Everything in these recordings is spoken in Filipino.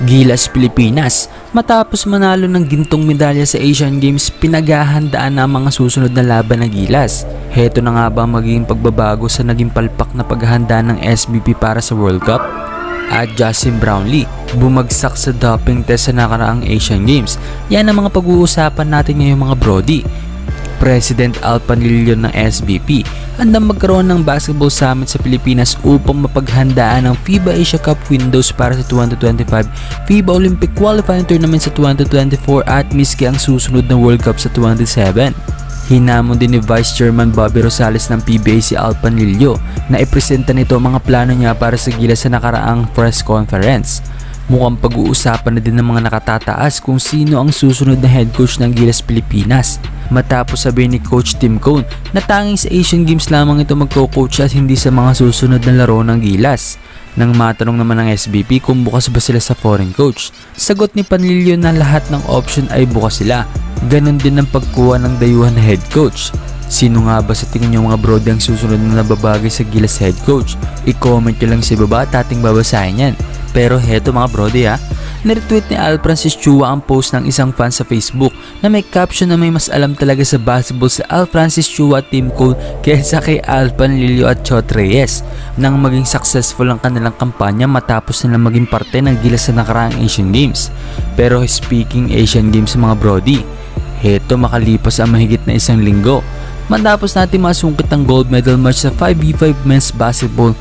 Gilas, Pilipinas. Matapos manalo ng gintong medalya sa Asian Games, pinaghahandaan na ang mga susunod na laban ng Gilas. Heto na nga ba magiging pagbabago sa naging palpak na paghahanda ng SBP para sa World Cup? At Justin Brownlee, bumagsak sa doping test sa nakaraang Asian Games. Yan ang mga pag-uusapan natin ngayong mga brody. President Al Panlilio ng SBP handang magkaroon ng basketball summit sa Pilipinas upang mapaghandaan ang FIBA Asia Cup windows para sa 2025 FIBA Olympic Qualifying Tournament sa 2024 at miski ang susunod na World Cup sa 2027. Hinamon din ni Vice Chairman Bobby Rosales ng PBA si Al Panlilio na ipresenta nito ang mga plano niya para sa Gilas sa nakaraang press conference. Mukhang pag-uusapan na din ng mga nakatataas kung sino ang susunod na head coach ng Gilas Pilipinas. Matapos sabihin ni Coach Tim Cone na tanging sa Asian Games lamang ito magko-coach at hindi sa mga susunod na laro ng Gilas. Nang matanong naman ng SBP kung bukas ba sila sa foreign coach, sagot ni Panlilio na lahat ng option ay bukas sila. Ganon din ang pagkuha ng dayuhan na head coach. Sino nga ba sa tingin nyo mga brody ang susunod na nababagay sa Gilas head coach? I-comment nyo lang sa baba at ating babasahin yan. Pero heto mga brody niretweet ni Al Francis Chua ang post ng isang fan sa Facebook na may caption na may mas alam talaga sa basketball sa Al Francis Chua at Tim Cone kaysa kay Al Panlilio at Chot Reyes nang maging successful ang kanilang kampanya matapos nilang maging parte ng Gilas sa nakaraang Asian Games. Pero speaking Asian Games mga brody, heto makalipas ang mahigit na isang linggo matapos natin masungkit ang gold medal match sa 5v5 men's basketball,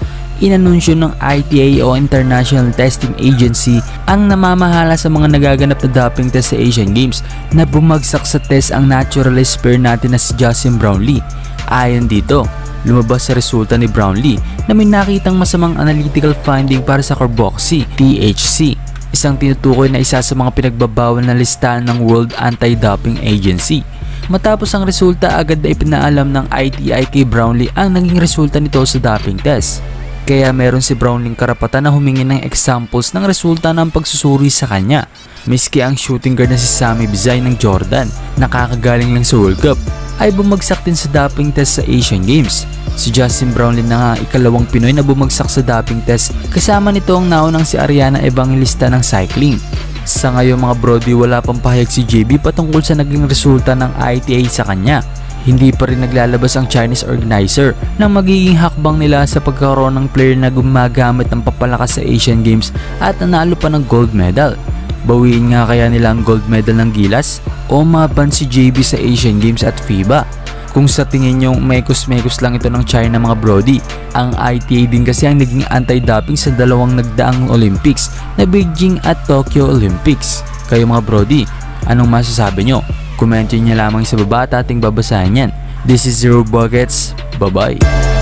inanunsyo ng ITA o International Testing Agency ang namamahala sa mga nagaganap na doping test sa Asian Games na bumagsak sa test ang naturalist pair natin na si Justin Brownlee. Ayon dito, lumabas sa resulta ni Brownlee na may nakitang masamang analytical finding para sa carboxy, THC, isang tinutukoy na isa sa mga pinagbabawal na listahan ng World Anti-Doping Agency. Matapos ang resulta, agad na ipinaalam ng ITI kay Brownlee ang naging resulta nito sa doping test. Kaya meron si Brownlee karapatan na humingi ng examples ng resulta ng pagsusuri sa kanya. Miski ang shooting guard na si Sammy Bizay ng Jordan, nakakagaling lang sa World Cup, ay bumagsak din sa doping test sa Asian Games. Si Justin Brownlee na nga ikalawang Pinoy na bumagsak sa doping test, kasama nito ang naunang si Ariana Evangelista ng cycling. Sa ngayon mga brody, wala pang pahayag si JB patungkol sa naging resulta ng ITA sa kanya. Hindi pa rin naglalabas ang Chinese organizer ng magiging hakbang nila sa pagkakaroon ng player na gumagamit ng papalakas sa Asian Games at nanalo pa ng gold medal. Bawiin nga kaya nila ang gold medal ng Gilas o maban si JB sa Asian Games at FIBA? Kung sa tingin nyo mekos-mekos lang ito ng China mga brody, ang ITA din kasi ang naging anti-doping sa dalawang nagdaang Olympics na Beijing at Tokyo Olympics. Kayo mga brody, anong masasabi nyo? Komento nyo lamang sa baba at ating babasahin yan. This is Zero Buckets. Bye bye.